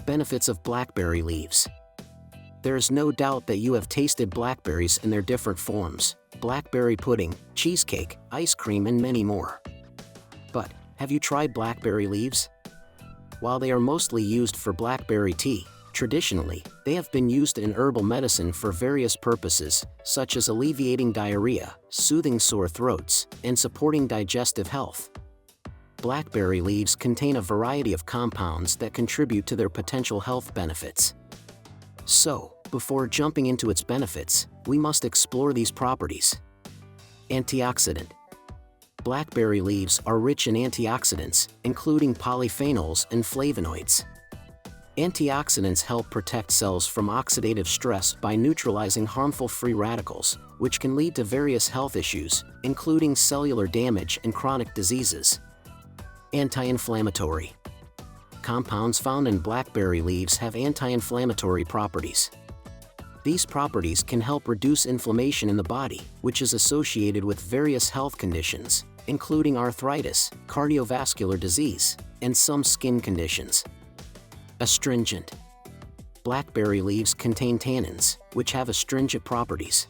Benefits of blackberry leaves. There is no doubt that you have tasted blackberries in their different forms: blackberry pudding, cheesecake, ice cream, and many more. But have you tried blackberry leaves? While they are mostly used for blackberry tea, traditionally, they have been used in herbal medicine for various purposes, such as alleviating diarrhea, soothing sore throats, and supporting digestive health. Blackberry leaves contain a variety of compounds that contribute to their potential health benefits. So, before jumping into its benefits, we must explore these properties. Antioxidant. Blackberry leaves are rich in antioxidants, including polyphenols and flavonoids. Antioxidants help protect cells from oxidative stress by neutralizing harmful free radicals, which can lead to various health issues, including cellular damage and chronic diseases. Anti-inflammatory. Compounds found in blackberry leaves have anti-inflammatory properties. These properties can help reduce inflammation in the body, which is associated with various health conditions, including arthritis, cardiovascular disease, and some skin conditions. Astringent. Blackberry leaves contain tannins, which have astringent properties.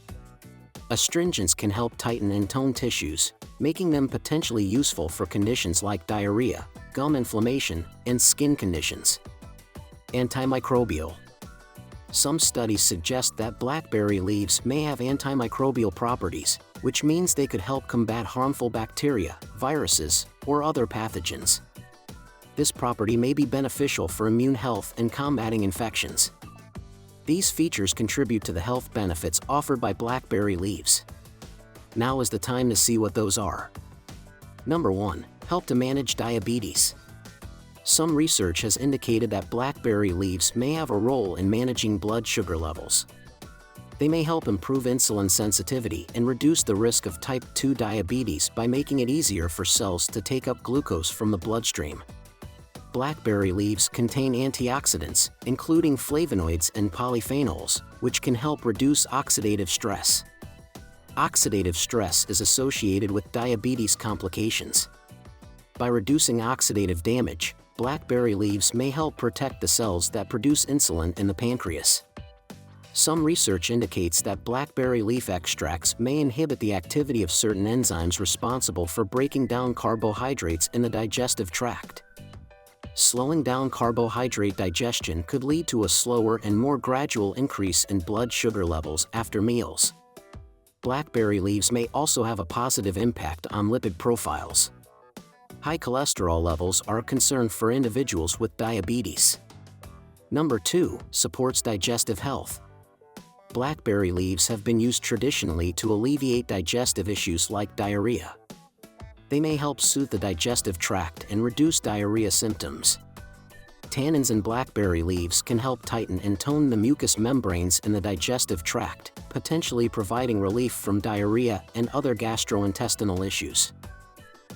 Astringents can help tighten and tone tissues, making them potentially useful for conditions like diarrhea, gum inflammation, and skin conditions. Antimicrobial. Some studies suggest that blackberry leaves may have antimicrobial properties, which means they could help combat harmful bacteria, viruses, or other pathogens. This property may be beneficial for immune health and combating infections. These features contribute to the health benefits offered by blackberry leaves. Now is the time to see what those are. Number 1. Help to manage diabetes. Some research has indicated that blackberry leaves may have a role in managing blood sugar levels. They may help improve insulin sensitivity and reduce the risk of type 2 diabetes by making it easier for cells to take up glucose from the bloodstream. Blackberry leaves contain antioxidants, including flavonoids and polyphenols, which can help reduce oxidative stress. Oxidative stress is associated with diabetes complications. By reducing oxidative damage, blackberry leaves may help protect the cells that produce insulin in the pancreas. Some research indicates that blackberry leaf extracts may inhibit the activity of certain enzymes responsible for breaking down carbohydrates in the digestive tract. Slowing down carbohydrate digestion could lead to a slower and more gradual increase in blood sugar levels after meals. Blackberry leaves may also have a positive impact on lipid profiles. High cholesterol levels are a concern for individuals with diabetes. Number 2. Supports digestive health. Blackberry leaves have been used traditionally to alleviate digestive issues like diarrhea. They may help soothe the digestive tract and reduce diarrhea symptoms. Tannins in blackberry leaves can help tighten and tone the mucous membranes in the digestive tract, potentially providing relief from diarrhea and other gastrointestinal issues.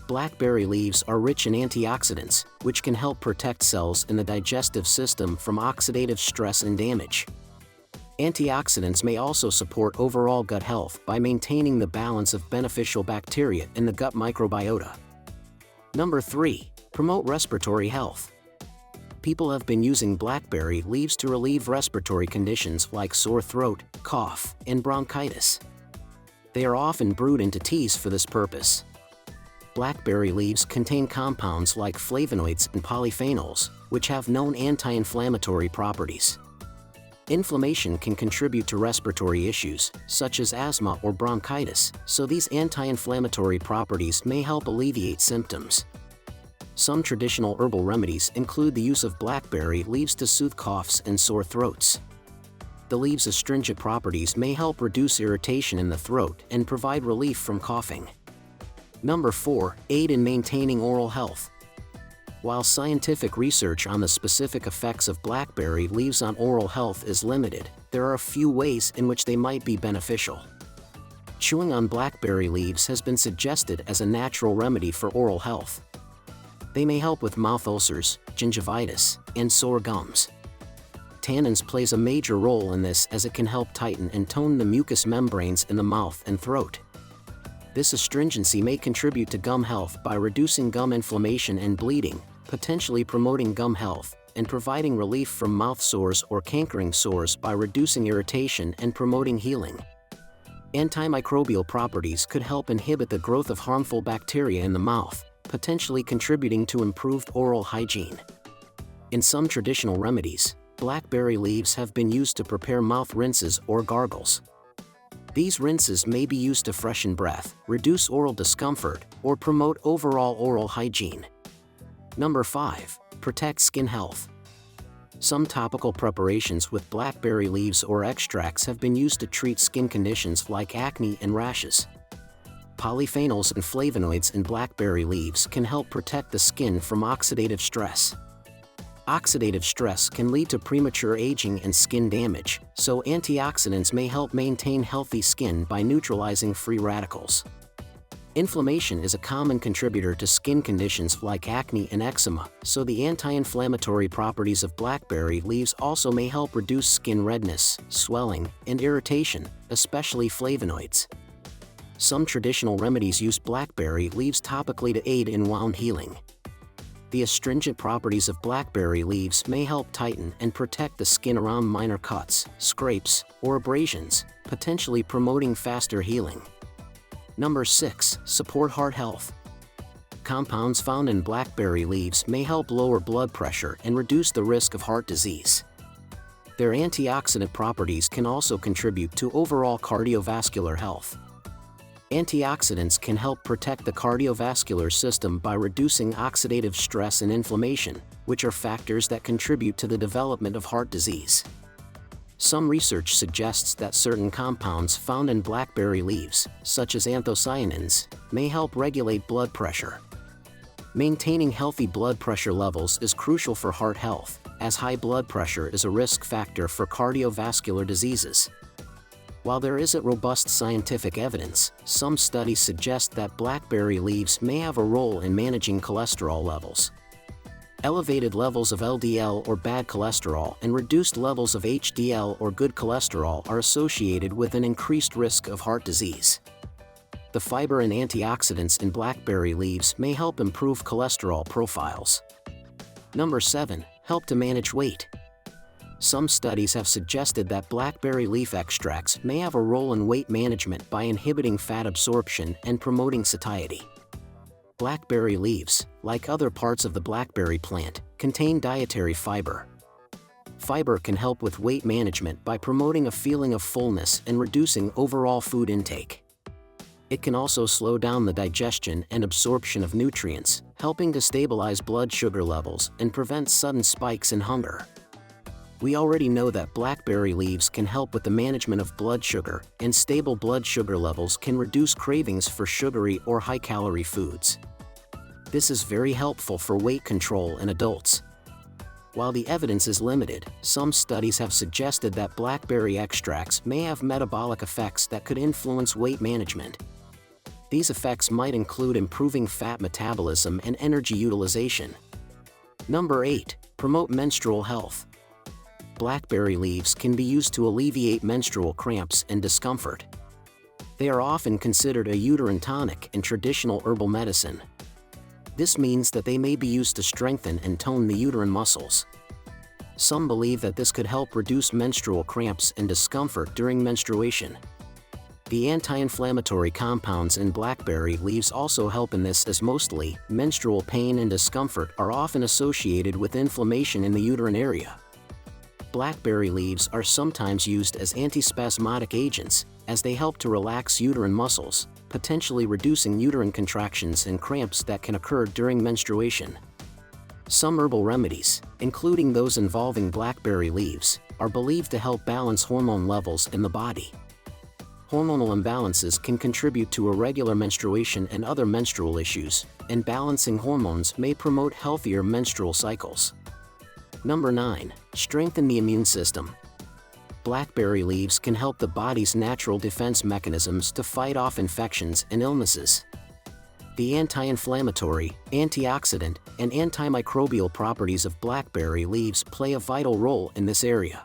Blackberry leaves are rich in antioxidants, which can help protect cells in the digestive system from oxidative stress and damage. Antioxidants may also support overall gut health by maintaining the balance of beneficial bacteria in the gut microbiota. Number 3. Promote respiratory health. People have been using blackberry leaves to relieve respiratory conditions like sore throat, cough, and bronchitis. They are often brewed into teas for this purpose. Blackberry leaves contain compounds like flavonoids and polyphenols, which have known anti-inflammatory properties. Inflammation can contribute to respiratory issues, such as asthma or bronchitis, so these anti-inflammatory properties may help alleviate symptoms. Some traditional herbal remedies include the use of blackberry leaves to soothe coughs and sore throats. The leaves' astringent properties may help reduce irritation in the throat and provide relief from coughing. Number 4. Aid in maintaining oral health. While scientific research on the specific effects of blackberry leaves on oral health is limited, there are a few ways in which they might be beneficial. Chewing on blackberry leaves has been suggested as a natural remedy for oral health. They may help with mouth ulcers, gingivitis, and sore gums. Tannins plays a major role in this as it can help tighten and tone the mucous membranes in the mouth and throat. This astringency may contribute to gum health by reducing gum inflammation and bleeding, potentially promoting gum health, and providing relief from mouth sores or cankering sores by reducing irritation and promoting healing. Antimicrobial properties could help inhibit the growth of harmful bacteria in the mouth, potentially contributing to improved oral hygiene. In some traditional remedies, blackberry leaves have been used to prepare mouth rinses or gargles. These rinses may be used to freshen breath, reduce oral discomfort, or promote overall oral hygiene. Number 5. Protect skin health. Some topical preparations with blackberry leaves or extracts have been used to treat skin conditions like acne and rashes. Polyphenols and flavonoids in blackberry leaves can help protect the skin from oxidative stress. Oxidative stress can lead to premature aging and skin damage, so antioxidants may help maintain healthy skin by neutralizing free radicals. Inflammation is a common contributor to skin conditions like acne and eczema, so the anti-inflammatory properties of blackberry leaves also may help reduce skin redness, swelling, and irritation, especially flavonoids. Some traditional remedies use blackberry leaves topically to aid in wound healing. The astringent properties of blackberry leaves may help tighten and protect the skin around minor cuts, scrapes, or abrasions, potentially promoting faster healing. Number 6. Support heart health. Compounds found in blackberry leaves may help lower blood pressure and reduce the risk of heart disease. Their antioxidant properties can also contribute to overall cardiovascular health. Antioxidants can help protect the cardiovascular system by reducing oxidative stress and inflammation, which are factors that contribute to the development of heart disease. Some research suggests that certain compounds found in blackberry leaves, such as anthocyanins, may help regulate blood pressure. Maintaining healthy blood pressure levels is crucial for heart health, as high blood pressure is a risk factor for cardiovascular diseases. While there isn't robust scientific evidence, some studies suggest that blackberry leaves may have a role in managing cholesterol levels. Elevated levels of LDL or bad cholesterol and reduced levels of HDL or good cholesterol are associated with an increased risk of heart disease. The fiber and antioxidants in blackberry leaves may help improve cholesterol profiles. Number 7. Help to manage weight. Some studies have suggested that blackberry leaf extracts may have a role in weight management by inhibiting fat absorption and promoting satiety. Blackberry leaves, like other parts of the blackberry plant, contain dietary fiber. Fiber can help with weight management by promoting a feeling of fullness and reducing overall food intake. It can also slow down the digestion and absorption of nutrients, helping to stabilize blood sugar levels and prevent sudden spikes in hunger. We already know that blackberry leaves can help with the management of blood sugar, and stable blood sugar levels can reduce cravings for sugary or high-calorie foods. This is very helpful for weight control in adults. While the evidence is limited, some studies have suggested that blackberry extracts may have metabolic effects that could influence weight management. These effects might include improving fat metabolism and energy utilization. Number 8. Promote menstrual health. Blackberry leaves can be used to alleviate menstrual cramps and discomfort. They are often considered a uterine tonic in traditional herbal medicine. This means that they may be used to strengthen and tone the uterine muscles. Some believe that this could help reduce menstrual cramps and discomfort during menstruation. The anti-inflammatory compounds in blackberry leaves also help in this, as mostly menstrual pain and discomfort are often associated with inflammation in the uterine area. Blackberry leaves are sometimes used as antispasmodic agents, as they help to relax uterine muscles, potentially reducing uterine contractions and cramps that can occur during menstruation. Some herbal remedies, including those involving blackberry leaves, are believed to help balance hormone levels in the body. Hormonal imbalances can contribute to irregular menstruation and other menstrual issues, and balancing hormones may promote healthier menstrual cycles. Number 9. Strengthen the immune system. Blackberry leaves can help the body's natural defense mechanisms to fight off infections and illnesses. The anti-inflammatory, antioxidant, and antimicrobial properties of blackberry leaves play a vital role in this area.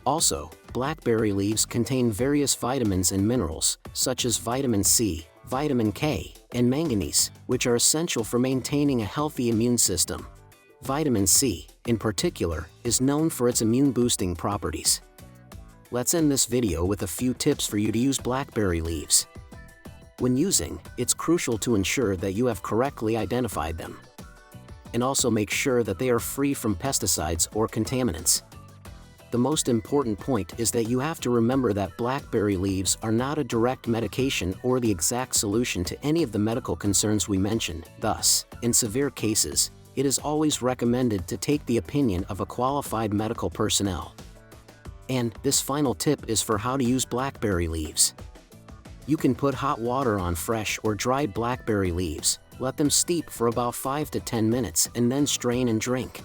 Also, blackberry leaves contain various vitamins and minerals, such as vitamin C, vitamin K, and manganese, which are essential for maintaining a healthy immune system. Vitamin C, in particular, is known for its immune-boosting properties. Let's end this video with a few tips for you to use blackberry leaves. When using, it's crucial to ensure that you have correctly identified them. And also make sure that they are free from pesticides or contaminants. The most important point is that you have to remember that blackberry leaves are not a direct medication or the exact solution to any of the medical concerns we mentioned. Thus, in severe cases, it is always recommended to take the opinion of a qualified medical personnel. And this final tip is for how to use blackberry leaves. You can put hot water on fresh or dried blackberry leaves, let them steep for about 5 to 10 minutes and then strain and drink.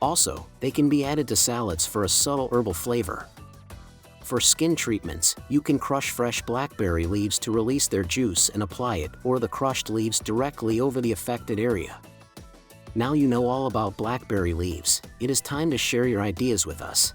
Also, they can be added to salads for a subtle herbal flavor. For skin treatments, you can crush fresh blackberry leaves to release their juice and apply it or the crushed leaves directly over the affected area. Now you know all about blackberry leaves, it is time to share your ideas with us.